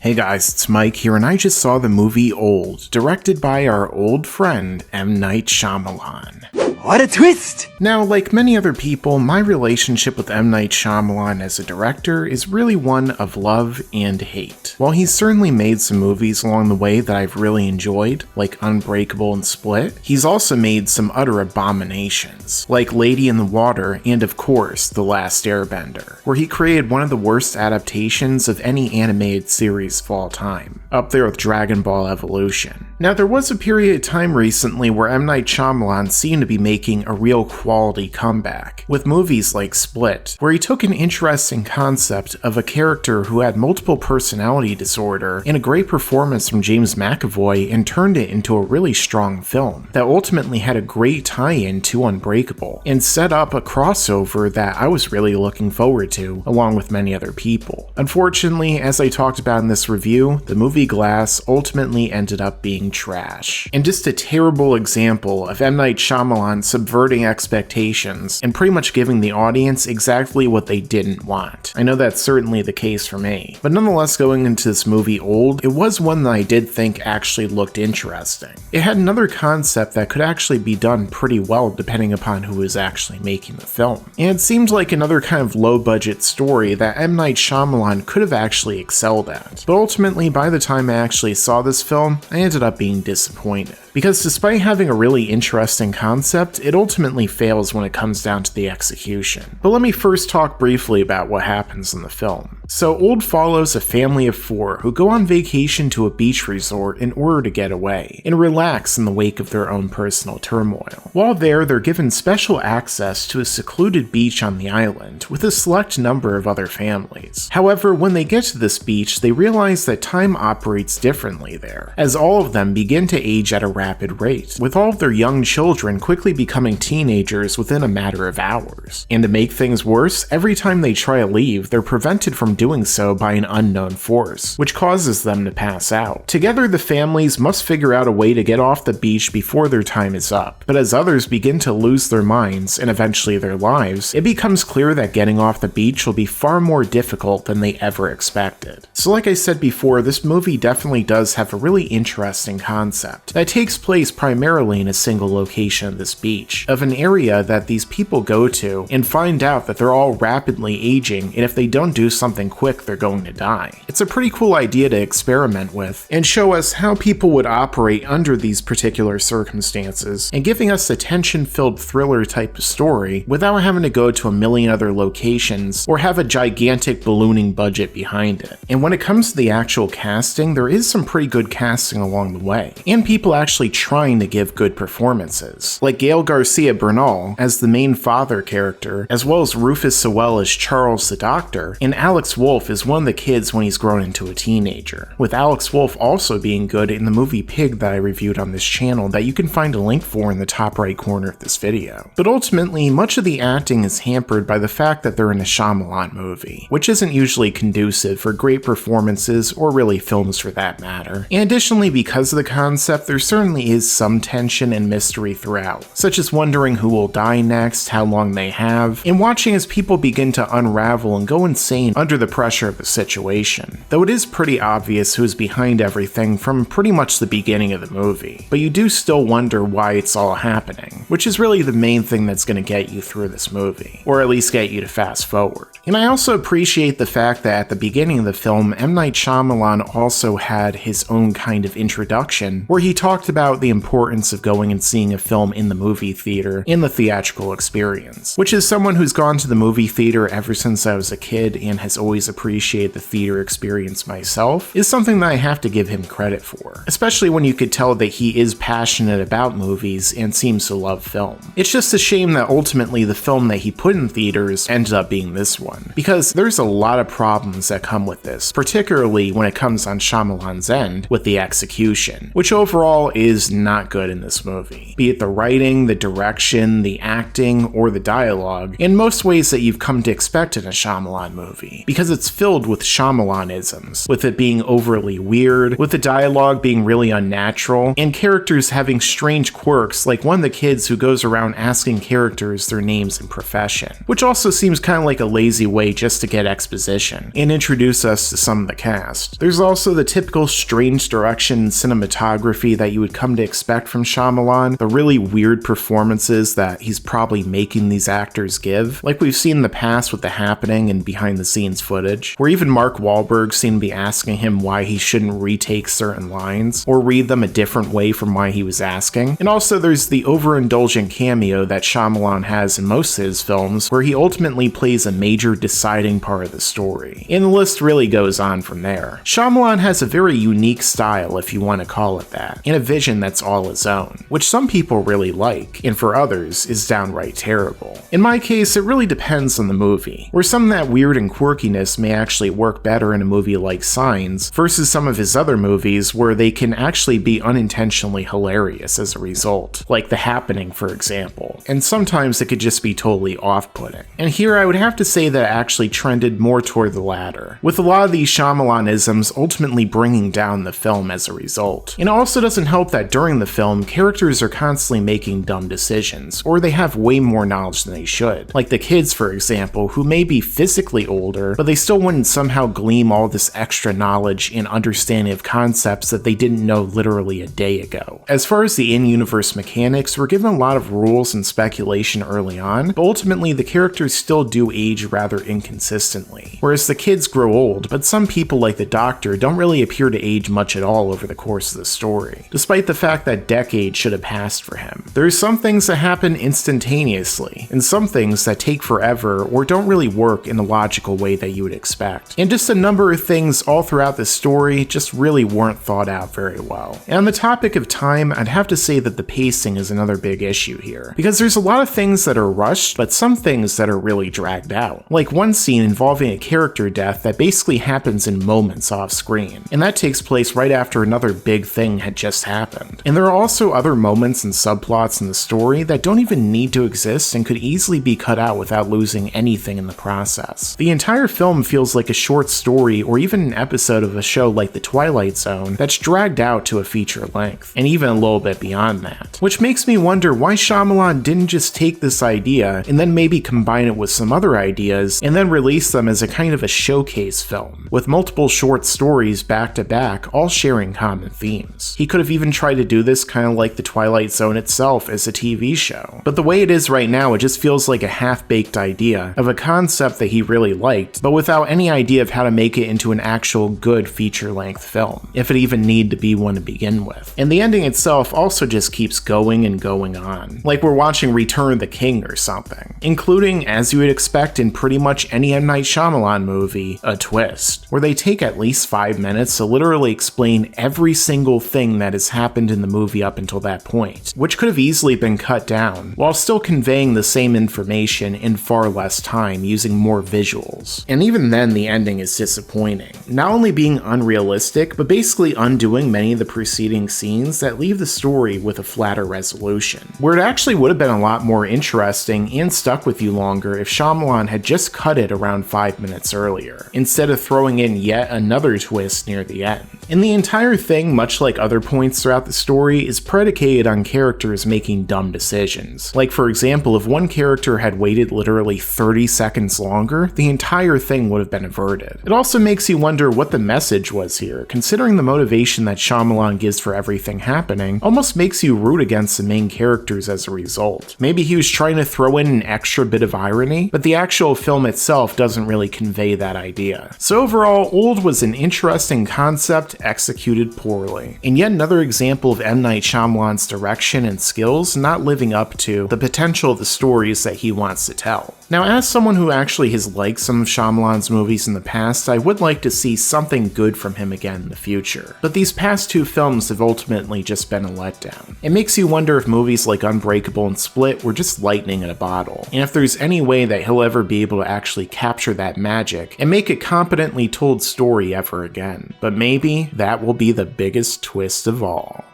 Hey guys, it's Mike here, and I just saw the movie Old, directed by our old friend M. Night Shyamalan. What a twist! Now, like many other people, my relationship with M. Night Shyamalan as a director is really one of love and hate. While he's certainly made some movies along the way that I've really enjoyed, like Unbreakable and Split, he's also made some utter abominations, like Lady in the Water and, of course, The Last Airbender, where he created one of the worst adaptations of any animated series of all time, up there with Dragon Ball Evolution. Now, there was a period of time recently where M. Night Shyamalan seemed to be making a real quality comeback, with movies like Split, where he took an interesting concept of a character who had multiple personality disorder and a great performance from James McAvoy and turned it into a really strong film that ultimately had a great tie-in to Unbreakable and set up a crossover that I was really looking forward to, along with many other people. Unfortunately, as I talked about in this review, the movie Glass ultimately ended up being trash, and just a terrible example of M. Night Shyamalan subverting expectations and pretty much giving the audience exactly what they didn't want. I know that's certainly the case for me, but nonetheless, going into this movie Old, it was one that I did think actually looked interesting. It had another concept that could actually be done pretty well depending upon who was actually making the film, and it seemed like another kind of low-budget story that M. Night Shyamalan could have actually excelled at, but ultimately by the time I actually saw this film, I ended up being disappointed. Because despite having a really interesting concept, it ultimately fails when it comes down to the execution. But let me first talk briefly about what happens in the film. So Old follows a family of 4 who go on vacation to a beach resort in order to get away and relax in the wake of their own personal turmoil. While there, they're given special access to a secluded beach on the island with a select number of other families. However, when they get to this beach, they realize that time operates differently there, as all of them begin to age at a rapid rate, with all of their young children quickly becoming teenagers within a matter of hours. And to make things worse, every time they try to leave, they're prevented from doing so by an unknown force, which causes them to pass out. Together, the families must figure out a way to get off the beach before their time is up, but as others begin to lose their minds and eventually their lives, it becomes clear that getting off the beach will be far more difficult than they ever expected. So like I said before, this movie definitely does have a really interesting concept that takes place primarily in a single location of this beach, of an area that these people go to and find out that they're all rapidly aging, and if they don't do something quick, they're going to die. It's a pretty cool idea to experiment with and show us how people would operate under these particular circumstances, and giving us a tension-filled thriller type of story without having to go to a million other locations or have a gigantic ballooning budget behind it. And when it comes to the actual casting, there is some pretty good casting along the way, and people actually trying to give good performances, like Gael Garcia Bernal as the main father character, as well as Rufus Sewell as Charles the Doctor, and Alex Wolff is one of the kids when he's grown into a teenager, with Alex Wolff also being good in the movie Pig that I reviewed on this channel that you can find a link for in the top right corner of this video. But ultimately, much of the acting is hampered by the fact that they're in a Shyamalan movie, which isn't usually conducive for great performances or really films for that matter. And additionally, because of the concept, there certainly is some tension and mystery throughout, such as wondering who will die next, how long they have, and watching as people begin to unravel and go insane under the pressure of the situation. Though it is pretty obvious who's behind everything from pretty much the beginning of the movie, but you do still wonder why it's all happening, which is really the main thing that's going to get you through this movie, or at least get you to fast forward. And I also appreciate the fact that at the beginning of the film, M. Night Shyamalan also had his own kind of introduction, where he talked about the importance of going and seeing a film in the movie theater in the theatrical experience, which is someone who's gone to the movie theater ever since I was a kid and has always appreciated the theater experience myself, is something that I have to give him credit for, especially when you could tell that he is passionate about movies and seems to love film. It's just a shame that ultimately the film that he put in theaters ended up being this one, because there's a lot of problems that come with this, particularly when it comes on Shyamalan's end with the execution, which overall is not good in this movie, be it the writing, the direction, the acting, or the dialogue, in most ways that you've come to expect in a Shyamalan movie, because it's filled with Shyamalan-isms, with it being overly weird, with the dialogue being really unnatural, and characters having strange quirks like one of the kids who goes around asking characters their names and profession, which also seems kind of like a lazy way just to get exposition and introduce us to some of the cast. There's also the typical strange direction and cinematography that you would come to expect from Shyamalan, the really weird performances that he's probably making these actors give, like we've seen in the past with The Happening and behind the scenes footage, where even Mark Wahlberg seemed to be asking him why he shouldn't retake certain lines, or read them a different way from why he was asking. And also there's the overindulgent cameo that Shyamalan has in most of his films, where he ultimately plays a major deciding part of the story. And the list really goes on from there. Shyamalan has a very unique style, if you want to call it that, and a vision that's all his own, which some people really like, and for others is downright terrible. In my case, it really depends on the movie, where some of that weird and quirkiness may actually work better in a movie like Signs, versus some of his other movies where they can actually be unintentionally hilarious as a result, like The Happening for example, and sometimes it could just be totally off-putting. And here I would have to say that it actually trended more toward the latter, with a lot of these Shyamalan-isms ultimately bringing down the film as a result. And it also doesn't help that during the film, characters are constantly making dumb decisions, or they have way more knowledge than they should. Like the kids, for example, who may be physically older, but they still wouldn't somehow glean all this extra knowledge and understanding of concepts that they didn't know literally a day ago. As far as the in-universe mechanics, we're given a lot of rules and speculation early on, but ultimately the characters still do age rather inconsistently. Whereas the kids grow old, but some people like the Doctor don't really appear to age much at all over the course of the story, despite the fact that decades should have passed for him. There are some things that happen instantaneously, and some things that take forever or don't really work in the logical way that you would expect. And just a number of things all throughout the story just really weren't thought out very well. And on the topic of time, I'd have to say that the pacing is another big issue here, because there's a lot of things that are rushed, but some things that are really dragged out. Like one scene involving a character death that basically happens in moments off screen, and that takes place right after another big thing had just happened. And there are also other moments and subplots in the story that don't even need to exist and could easily be cut out without losing anything in the process. The entire film feels like a short story or even an episode of a show like The Twilight Zone that's dragged out to a feature length, and even a little bit beyond that. Which makes me wonder why Shyamalan didn't just take this idea and then maybe combine it with some other ideas and then release them as a kind of a showcase film, with multiple short stories back to back all sharing common themes. He could have even tried to do this kind of like The Twilight Zone itself as a TV show. But the way it is right now, it just feels like a half-baked idea of a concept that he really liked, but without any idea of how to make it into an actual good feature-length film, if it even needed to be one to begin with. And the ending itself also just keeps going and going on, like we're watching Return of the King or something, including, as you would expect in pretty much any M. Night Shyamalan movie, a twist, where they take at least 5 minutes to literally explain every single thing that has happened in the movie up until that point, which could have easily been cut down, while still conveying the same information in far less time using more visuals. And even then, the ending is disappointing, not only being unrealistic, but basically undoing many of the preceding scenes that leave the story with a flatter resolution, where it actually would have been a lot more interesting and stuck with you longer if Shyamalan had just cut it around 5 minutes earlier, instead of throwing in yet another twist near the end. And the entire thing, much like other points throughout the story, is predicated on characters making dumb decisions. Like for example, if one character had waited literally 30 seconds longer, the entire thing would have been averted. It also makes you wonder what the message was here, considering the motivation that Shyamalan gives for everything happening almost makes you root against the main characters as a result. Maybe he was trying to throw in an extra bit of irony, but the actual film itself doesn't really convey that idea. So overall, Old was an interesting concept executed poorly, and yet another example of M. Night Shyamalan's direction and skills not living up to the potential of the stories that he wants to tell. Now, as someone who actually has liked some of Shyamalan's movies in the past, I would like to see something good from him again in the future. But these past two films have ultimately just been a letdown. It makes you wonder if movies like Unbreakable and Split were just lightning in a bottle, and if there's any way that he'll ever be able to actually capture that magic and make a competently told story ever again. But maybe that will be the biggest twist of all.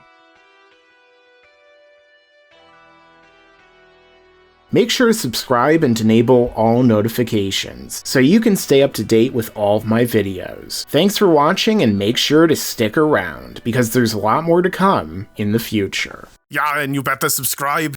Make sure to subscribe and enable all notifications so you can stay up to date with all of my videos. Thanks for watching, and make sure to stick around because there's a lot more to come in the future. Yeah, and you better subscribe.